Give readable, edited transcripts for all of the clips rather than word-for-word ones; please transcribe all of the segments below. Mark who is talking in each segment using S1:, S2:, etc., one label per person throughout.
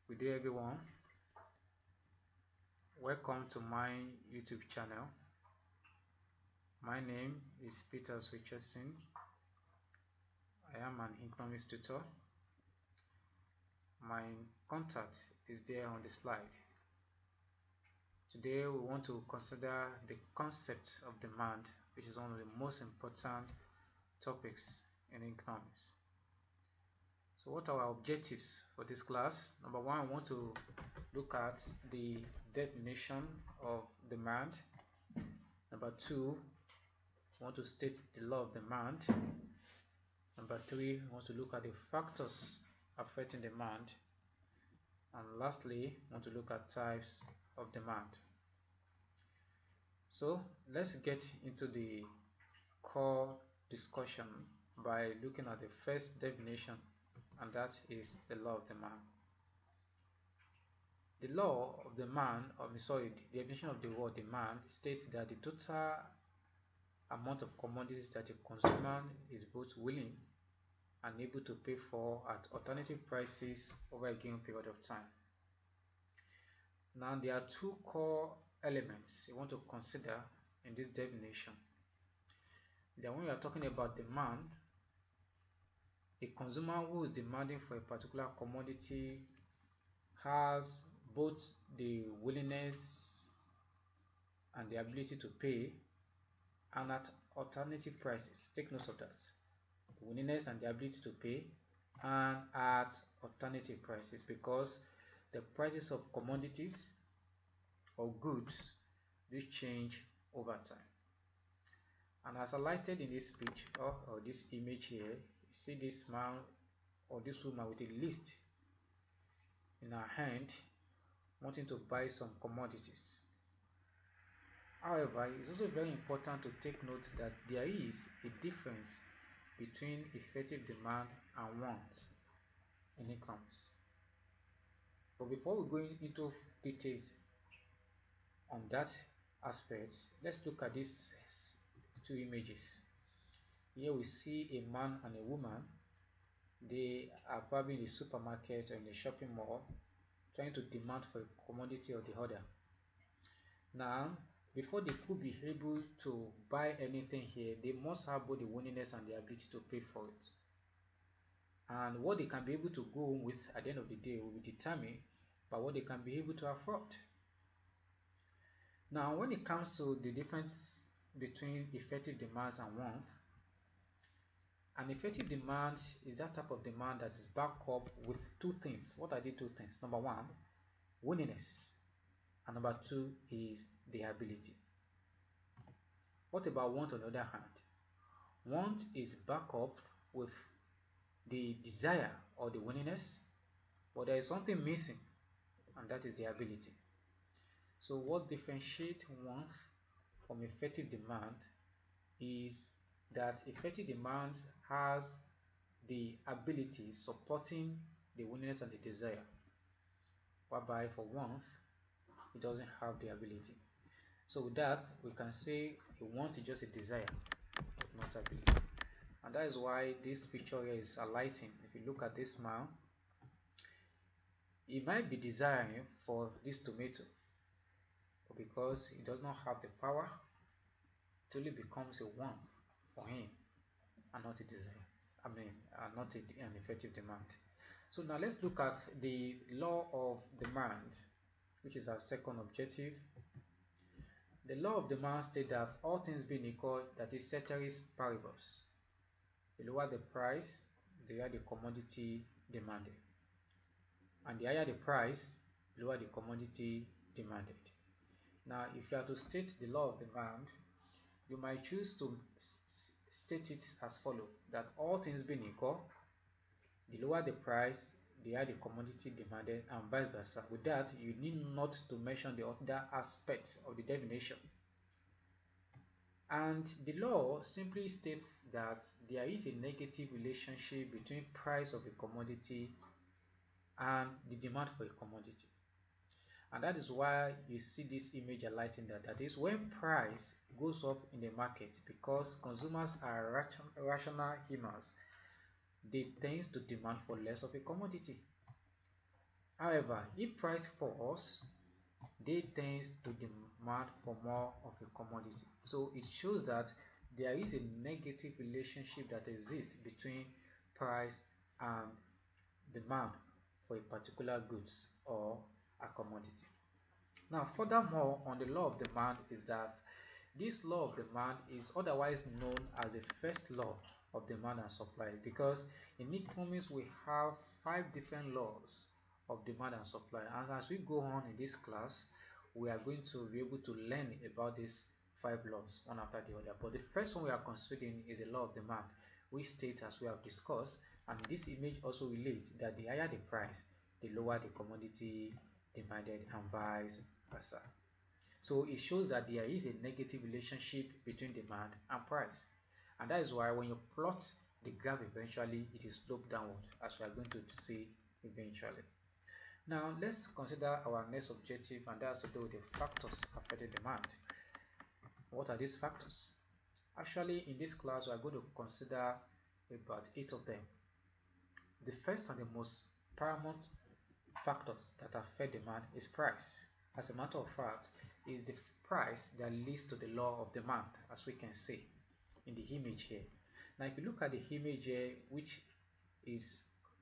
S1: Good day everyone, welcome to my YouTube channel. My name is Peter Richardson. I am an economics tutor. My contact is there on the slide. Today we want to consider the concept of demand, which is one of the most important topics in economics. So what are our objectives for this class? Number one, we want to look at the definition of demand. Number two, we want to state the law of demand. Number three, we want to look at the factors affecting demand. And lastly, we want to look at types of demand. So let's get into the core discussion by looking at the first definition, and that is the law of demand. The law of demand, the definition of the word demand states that the total amount of commodities that a consumer is both willing and able to pay for at alternative prices over a given period of time. Now there are two core elements you want to consider in this definition. That when we are talking about demand, a consumer who is demanding for a particular commodity has both the willingness and the ability to pay, and at alternative prices. Take note of that. The willingness and the ability to pay, and at alternative prices, because the prices of commodities or goods do change over time. And as highlighted in this picture or this image here, you see this man or this woman with a list in her hand wanting to buy some commodities. However, it's also very important to take note that there is a difference between effective demand and want in economics. But before we go into details on that aspect, let's look at these two images. Here we see a man and a woman. They are probably in the supermarket or in the shopping mall trying to demand for a commodity or the other. Now, before they could be able to buy anything here, they must have both the willingness and the ability to pay for it. And what they can be able to go home with at the end of the day will be determined by what they can be able to afford. Now, when it comes to the difference between effective demands and want, an effective demand is that type of demand that is backed up with two things. What are the two things? Number one, willingness, and number two is the ability. What about want on the other hand? Want is backed up with the desire or the willingness, but there is something missing, and that is the ability. So what differentiates want from effective demand is that effective demand has the ability supporting the willingness and the desire, whereby for want it doesn't have the ability. So with that, we can say a want is just a desire, not ability. And that is why this picture here is highlighting. If you look at this man, he might be desiring for this tomato, but because he does not have the power, it only becomes a want for him and not a desire. Not an effective demand. So now let's look at the law of demand, which is our second objective. The law of demand states that all things being equal, that is ceteris paribus, the lower the price, the higher the commodity demanded, and the higher the price, the lower the commodity demanded. Now, if you are to state the law of demand, you might choose to state it as follows: that all things being equal, the lower the price, the higher the commodity demanded, and vice versa. With that, you need not to mention the other aspects of the definition. And the law simply states that there is a negative relationship between price of a commodity and the demand for a commodity. And that is why you see this image highlighting that. That is, when price goes up in the market, because consumers are rational humans, they tend to demand for less of a commodity. However, if price falls, they tends to demand for more of a commodity. So it shows that there is a negative relationship that exists between price and demand for a particular goods or a commodity. Now, furthermore, on the law of demand is that this law of demand is otherwise known as the first law of demand and supply, because in economics we have 5 different laws of demand and supply, and as we go on in this class we are going to be able to learn about these 5 laws one after the other. But the first one we are considering is the law of demand, which states, as we have discussed, and this image also relates, that the higher the price, the lower the commodity demanded, and vice versa. So it shows that there is a negative relationship between demand and price. And that is why when you plot the graph, eventually it is sloped downward, as we are going to see eventually. Now let's consider our next objective, and that's to do with the factors affecting demand. What are these factors? Actually, in this class we are going to consider about 8 of them. The first and the most paramount factors that affect demand is price. As a matter of fact, it is the price that leads to the law of demand, as we can see in the image here. Now if you look at the image here, which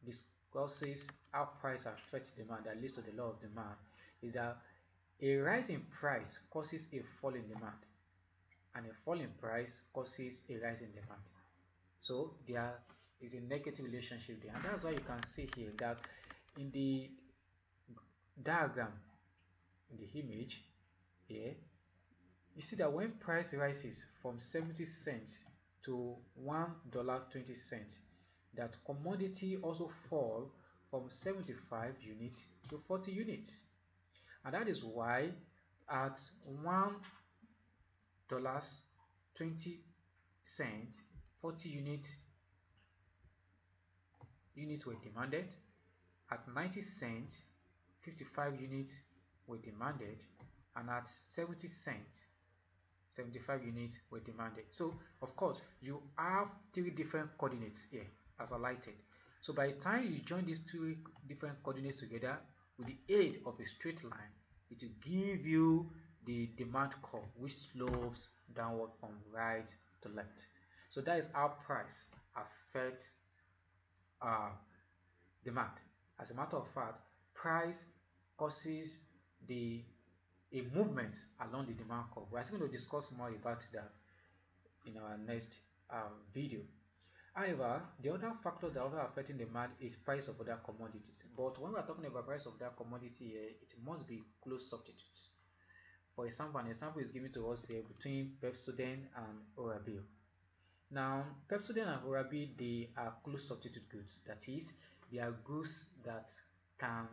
S1: discusses how price affects demand, that leads to the law of demand, is that a rise in price causes a fall in demand, and a fall in price causes a rise in demand. So there is a negative relationship there, and that's why you can see here that in the diagram, in the image here, you see that when price rises from 70 cents to $1.20, that commodity also fall from 75 units to 40 units. And that is why at $1.20, 40 units were demanded. At 90 cents, 55 units were demanded, and at 70 cents, 75 units were demanded. So of course you have 3 different coordinates here as highlighted. So by the time you join these 2 different coordinates together with the aid of a straight line, it will give you the demand curve, which slopes downward from right to left. So that is how price affects demand. As a matter of fact, price causes a movement along the demand curve. We are going to discuss more about that in our next video. However, the other factor that also affecting demand is price of other commodities. But when we are talking about price of that commodity here, it must be close substitutes. For example, an example is given to us here between Pepsodent and Orabil. Now, Pepsodent and Orabil, they are close substitute goods. That is, they are goods that can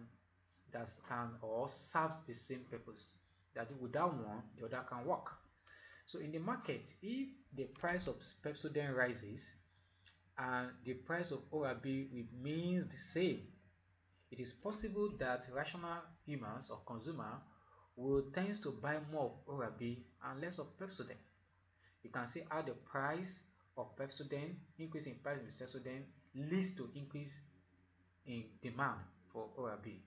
S1: or serve the same purpose. That without one, the other can work. So in the market, if the price of Pepsodent rises and the price of Orabil remains the same, it is possible that rational humans or consumer will tend to buy more of Orabil and less of Pepsodent. You can see how the price of Pepsodent, increase in price of Pepsodent, leads to increase in demand for Orabil,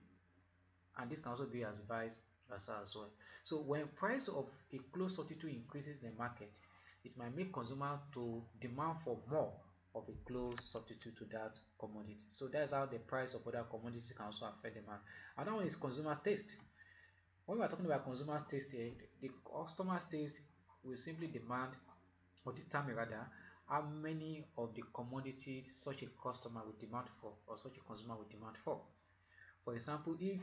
S1: and this can also be as vice versa as well. So when price of a close substitute increases in the market, it might make consumer to demand for more of a close substitute to that commodity. So that's how the price of other commodities can also affect demand. Another one is consumer taste. When we are talking about consumer taste here, the customer's taste will simply demand, or determine rather, how many of the commodities such a customer will demand for, or such a consumer will demand for. For example, if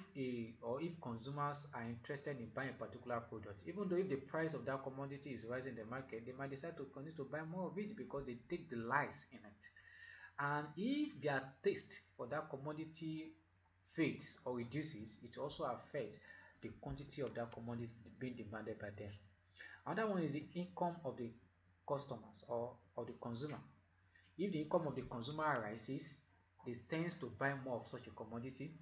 S1: consumers are interested in buying a particular product, even though if the price of that commodity is rising in the market, they might decide to continue to buy more of it because they take delight in it. And if their taste for that commodity fades or reduces, it also affects the quantity of that commodity being demanded by them. Another one is the income of the customers or of the consumer. If the income of the consumer rises, they tend to buy more of such a commodity,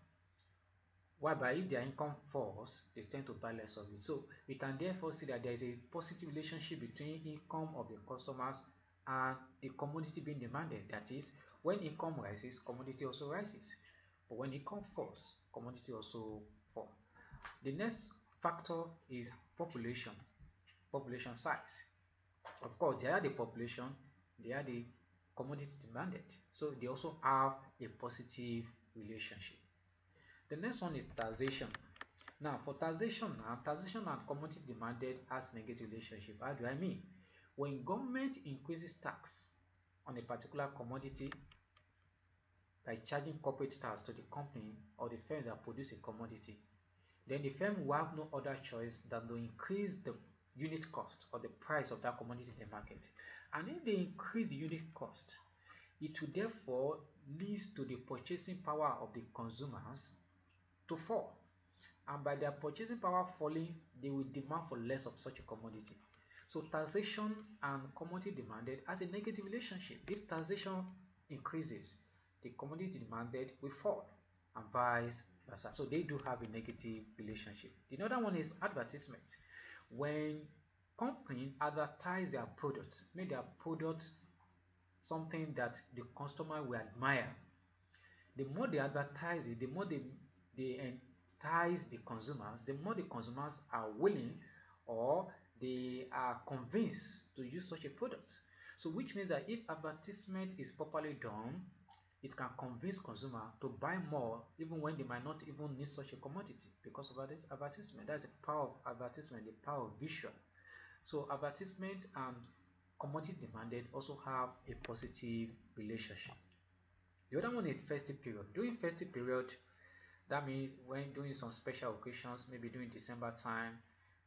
S1: whereby if their income falls, they tend to buy less of it. So we can therefore see that there is a positive relationship between income of the customers and the commodity being demanded. That is, when income rises, commodity also rises. But when income falls, commodity also fall. The next factor is population size. Of course, they are the population, they are the commodity demanded, so they also have a positive relationship. The next one is taxation. Now, for taxation, taxation and commodity demanded has negative relationship. How do I mean? When government increases tax on a particular commodity by charging corporate tax to the company or the firms that produce a commodity, then the firm will have no other choice than to increase the unit cost or the price of that commodity in the market. And if they increase the unit cost, it will therefore lead to the purchasing power of the consumers to fall. And by their purchasing power falling, they will demand for less of such a commodity. So taxation and commodity demanded has a negative relationship. If taxation increases, the commodity demanded will fall, and vice versa. So they do have a negative relationship. The other one is advertisement. When companies advertise their products, make their product something that the customer will admire, the more they advertise it, the more they entice the consumers, the more the consumers are willing or they are convinced to use such a product. So which means that if advertisement is properly done, it can convince consumer to buy more even when they might not even need such a commodity because of this advertisement. That's the power of advertisement, the power of visual. So advertisement and commodity demanded also have a positive relationship. The other one is festive period. During festive period, that means when during some special occasions, maybe during December time,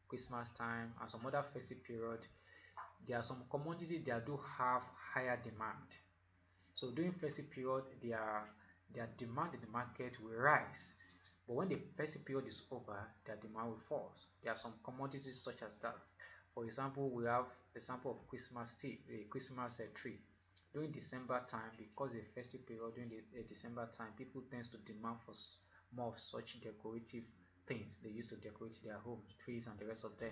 S1: Christmas time, and some other festive period, there are some commodities that do have higher demand. So during festive period, their demand in the market will rise. But when the festive period is over, their demand will fall. There are some commodities such as that. For example, we have the example of Christmas tree. During December time, because the festive period during the December time, people tend to demand for more of such decorative things they used to decorate their homes, trees and the rest of them.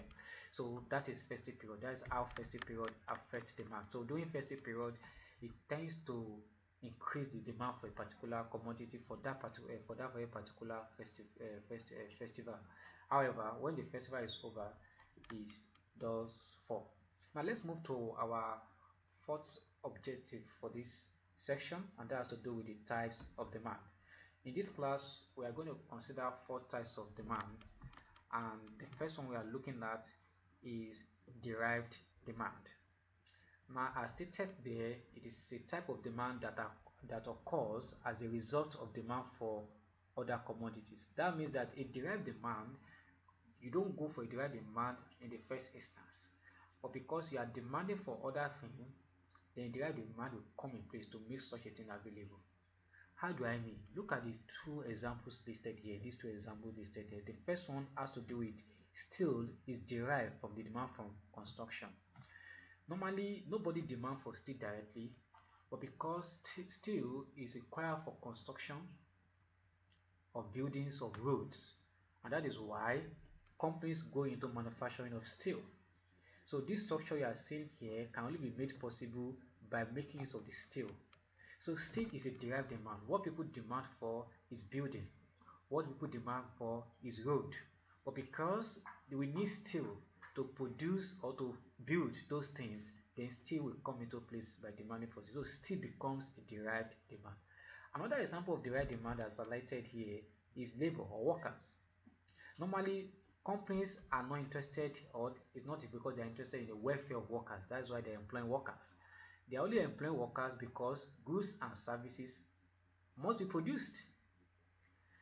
S1: So that is festive period. That is how festive period affects demand. So during festive period, it tends to increase the demand for a particular commodity for that very particular festival. However, when the festival is over, it does fall. Now let's move to our fourth objective for this section, and that has to do with the types of demand. In this class, we are going to consider 4 types of demand, and the first one we are looking at is derived demand. Now, as stated there, it is a type of demand that occurs as a result of demand for other commodities. That means that a derived demand, you don't go for a derived demand in the first instance, but because you are demanding for other things, then derived demand will come in place to make such a thing available. How do I mean? Look at the 2 examples listed here. These 2 examples listed here. The first one has to do with steel is derived from the demand from construction. Normally, nobody demands for steel directly, but because steel is required for construction of buildings, of roads, and that is why companies go into manufacturing of steel. So this structure you are seeing here can only be made possible by making use of the steel. So steel is a derived demand. What people demand for is building. What people demand for is road. But because we need steel to produce or to build those things, then steel will come into place by demanding for steel. So steel becomes a derived demand. Another example of derived demand that's highlighted here is labor or workers. Normally, companies are not interested, or it's not because they're interested in the welfare of workers. That's why they're employing workers. They are only employing workers because goods and services must be produced.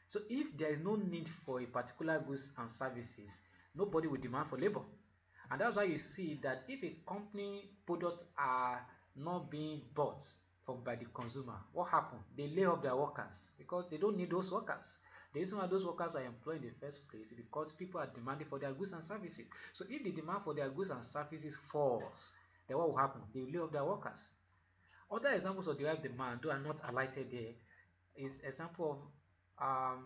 S1: So if there is no need for a particular goods and services, nobody will demand for labor. And that's why you see that if a company products are not being bought by the consumer, what happens? They lay off their workers because they don't need those workers. The reason why those workers are employed in the first place is because people are demanding for their goods and services. So if the demand for their goods and services falls, then what will happen? They will lay off their workers. Other examples of derived demand, though are not highlighted there, is example of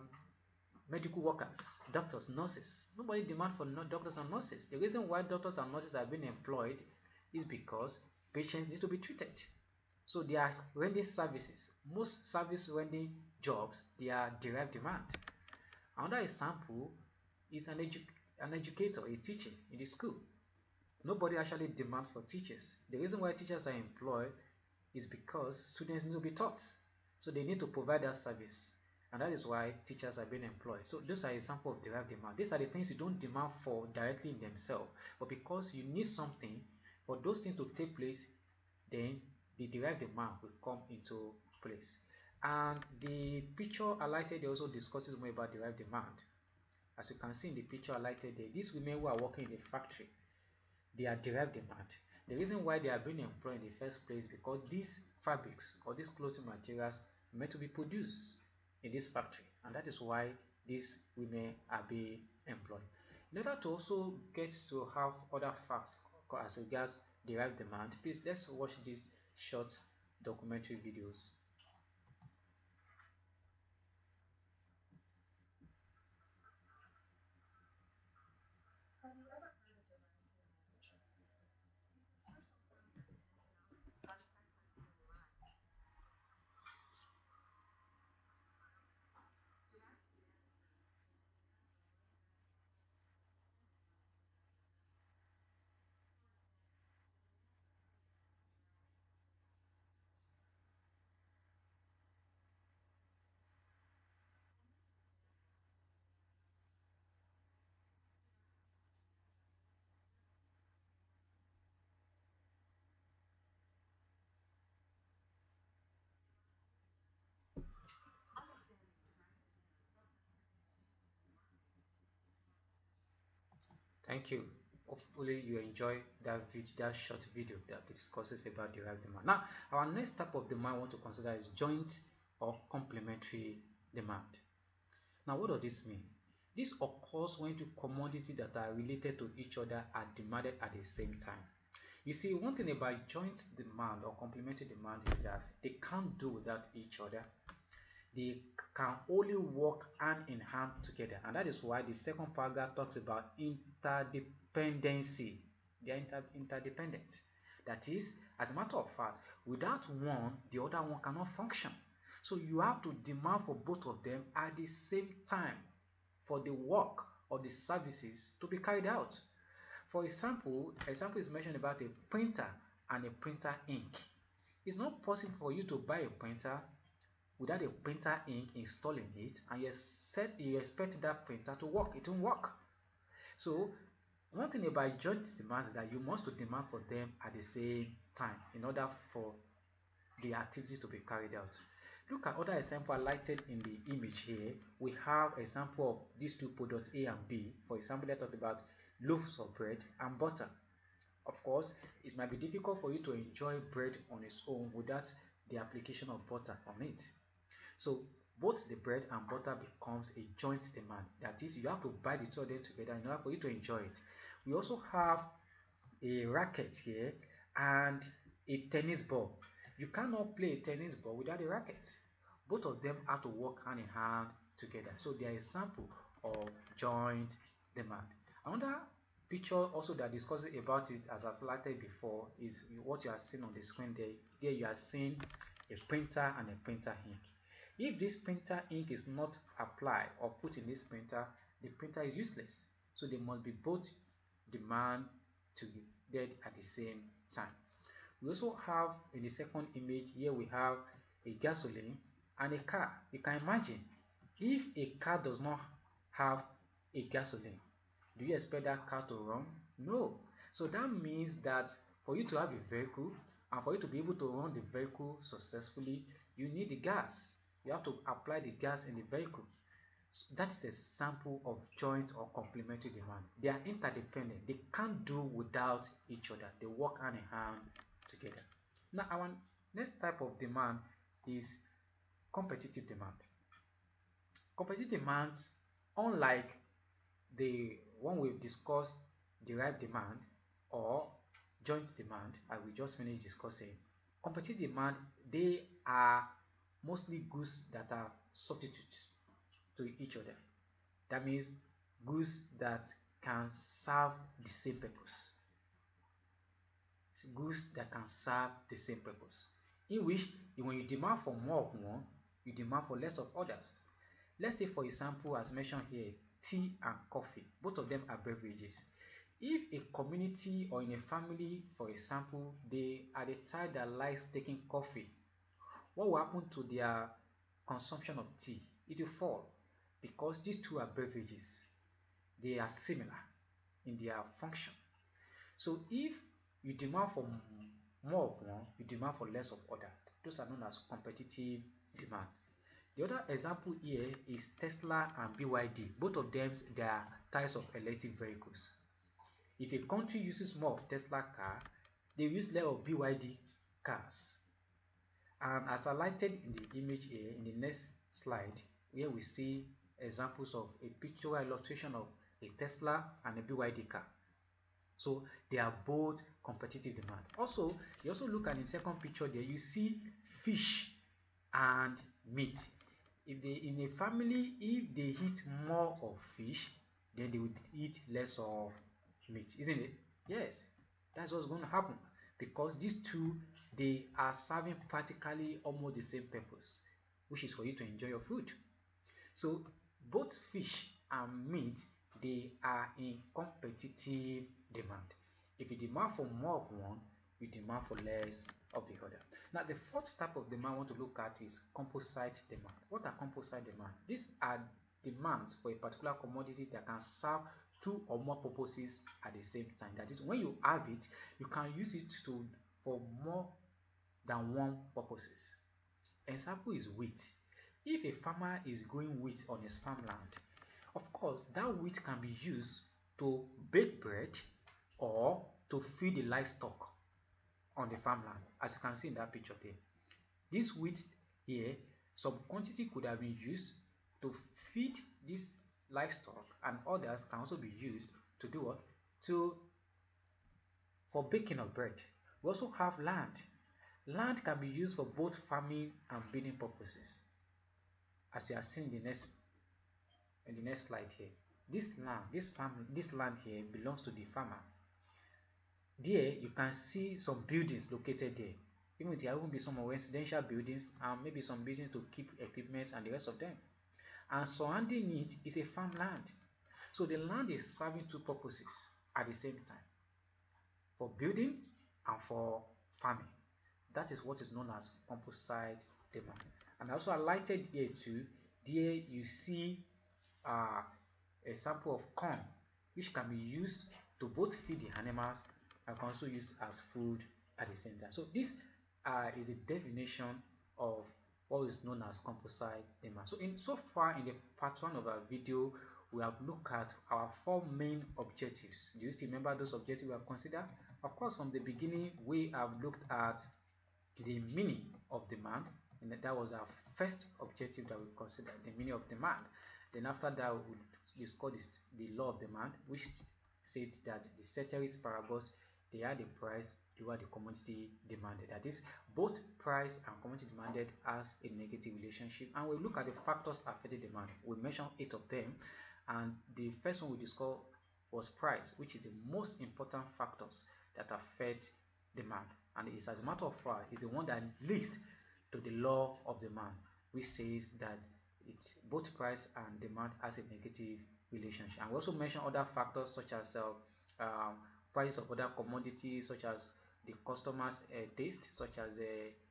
S1: medical workers, doctors, nurses. Nobody demands for doctors and nurses. The reason why doctors and nurses are being employed is because patients need to be treated. So they are rendering services. Most service rendering jobs, they are derived demand. Another example is an educator, a teacher in the school. Nobody actually demands for teachers. The reason why teachers are employed is because students need to be taught. So they need to provide that service. And that is why teachers are being employed. So those are examples of derived demand. These are the things you don't demand for directly in themselves, but because you need something for those things to take place, then the derived demand will come into place. And the picture highlighted there also discusses more about derived demand. As you can see in the picture highlighted there, these women who are working in the factory, they are derived demand. The reason why they are being employed in the first place is because these fabrics or these clothing materials are meant to be produced in this factory, and that is why these women are being employed. In order to also get to have other facts as regards derived demand, please let's watch these short documentary videos. Thank you. Hopefully you enjoy that short video that discusses about derived demand. Now, our next type of demand I want to consider is joint or complementary demand. Now, what does this mean? This occurs when two commodities that are related to each other are demanded at the same time. You see, one thing about joint demand or complementary demand is that they can't do without each other. They can only work hand in hand together, and that is why the second paragraph talks about interdependency. They are interdependent. That is, as a matter of fact, without one, the other one cannot function. So you have to demand for both of them at the same time for the work or the services to be carried out. For example is mentioned about a printer and a printer ink. It's not possible for you to buy a printer without a printer ink installing it, and you expect that printer to work. It won't work. So one thing about joint demand is that you must demand for them at the same time in order for the activity to be carried out. Look at other example highlighted in the image here. We have example of these two products A and B. For example, let's talk about loaves of bread and butter. Of course, it might be difficult for you to enjoy bread on its own without the application of butter on it. So both the bread and butter becomes a joint demand. That is, you have to buy the two of them together in order for you to enjoy it. We also have a racket here and a tennis ball. You cannot play a tennis ball without a racket. Both of them have to work hand in hand together. So they are a sample of joint demand. Another picture also that discusses about it, as I highlighted before, is what you are seeing on the screen there. There you are seeing a printer and a printer ink. If this printer ink is not applied or put in this printer, the printer is useless. So they must be both demand together at the same time. We also have in the second image here we have a gasoline and a car. You can imagine if a car does not have a gasoline, do you expect that car to run? No. So that means that for you to have a vehicle and for you to be able to run the vehicle successfully, you need the gas. You have to apply the gas in the vehicle. So that is a sample of joint or complementary demand. They are interdependent. They can't do without each other. They work hand in hand together. Now, our next type of demand is competitive demand. Competitive demands, unlike the one we've discussed, derived demand or joint demand, I will just finish discussing. Competitive demand, they are mostly goods that are substitutes to each other. That means goods that can serve the same purpose. It's goods that can serve the same purpose. In which, when you demand for more of one, you demand for less of others. Let's take for example, as mentioned here, tea and coffee. Both of them are beverages. If a community or in a family, for example, they are the type that likes taking coffee, what will happen to their consumption of tea? It will fall because these two are beverages. They are similar in their function. So if you demand for more of one, you demand for less of other. Those are known as competitive demand. The other example here is Tesla and BYD. Both of them, they are types of electric vehicles. If a country uses more of Tesla car, they use less of BYD cars. And as highlighted in the image here, in the next slide, here we see examples of a pictorial illustration of a Tesla and a BYD car. So they are both competitive demand. Also, you also look at the second picture there, you see fish and meat. If they in a family, if they eat more of fish, then they would eat less of meat, isn't it? Yes, that's what's going to happen because these two, they are serving practically almost the same purpose, which is for you to enjoy your food. So both fish and meat, they are in competitive demand. If you demand for more of one, you demand for less of the other. Now, the fourth type of demand I want to look at is composite demand. What are composite demand? These are demands for a particular commodity that can serve two or more purposes at the same time. That is, when you have it, you can use it for more than one purposes. Example is wheat. If a farmer is growing wheat on his farmland, of course, that wheat can be used to bake bread or to feed the livestock on the farmland, as you can see in that picture there. This wheat here, some quantity could have been used to feed this livestock, and others can also be used to do what? For baking of bread. We also have land. Land can be used for both farming and building purposes, as you are seeing in the next slide here. This land here belongs to the farmer. There you can see some buildings located there. Even there will be some residential buildings and maybe some buildings to keep equipment and the rest of them. And surrounding it is a farmland. So the land is serving two purposes at the same time, for building and for farming. That is what is known as composite demand. And I also highlighted here too, there you see a sample of corn, which can be used to both feed the animals and can also used as food at the same time. So this is a definition of what is known as composite demand. So far in the part 1 of our video, we have looked at our 4 main objectives. Do you still remember those objectives we have considered? Of course, from the beginning, we have looked at the meaning of demand, and that was our first objective that we considered, the meaning of demand. Then after that, we discussed the law of demand, which said that the ceteris paribus, they are the price, you are the commodity demanded. That is, both price and commodity demanded has a negative relationship. And we look at the factors affecting demand. We mentioned 8 of them, and the first one we discussed was price, which is the most important factors that affect demand. And it's, as a matter of fact, is the one that leads to the law of demand, which says that it's both price and demand has a negative relationship. And we also mentioned other factors such as price of other commodities, such as the customer's taste, such as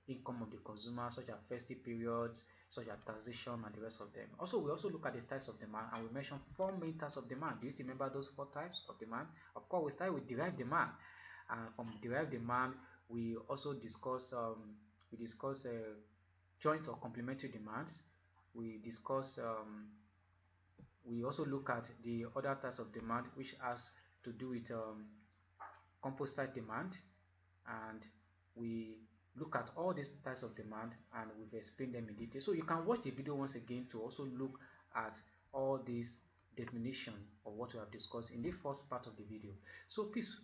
S1: income of the consumer, such as festive periods, such as taxation, and the rest of them. Also, we also look at the types of demand, and we mentioned 4 main types of demand. Do you still remember those 4 types of demand? Of course, we start with derived demand, and from derived demand, we also discuss joint or complementary demands. We also look at the other types of demand, which has to do with composite demand, and we look at all these types of demand and we've explained them in detail. So you can watch the video once again to also look at all these definition of what we have discussed in the first part of the video. So please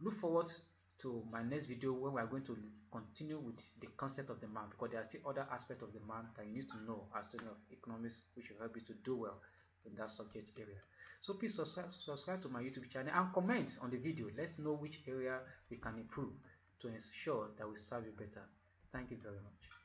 S1: look forward to my next video, when we are going to continue with the concept of demand, because there are still other aspects of demand that you need to know as student of economics, which will help you to do well in that subject area. So please subscribe to my YouTube channel and comment on the video. Let's know which area we can improve to ensure that we serve you better. Thank you very much.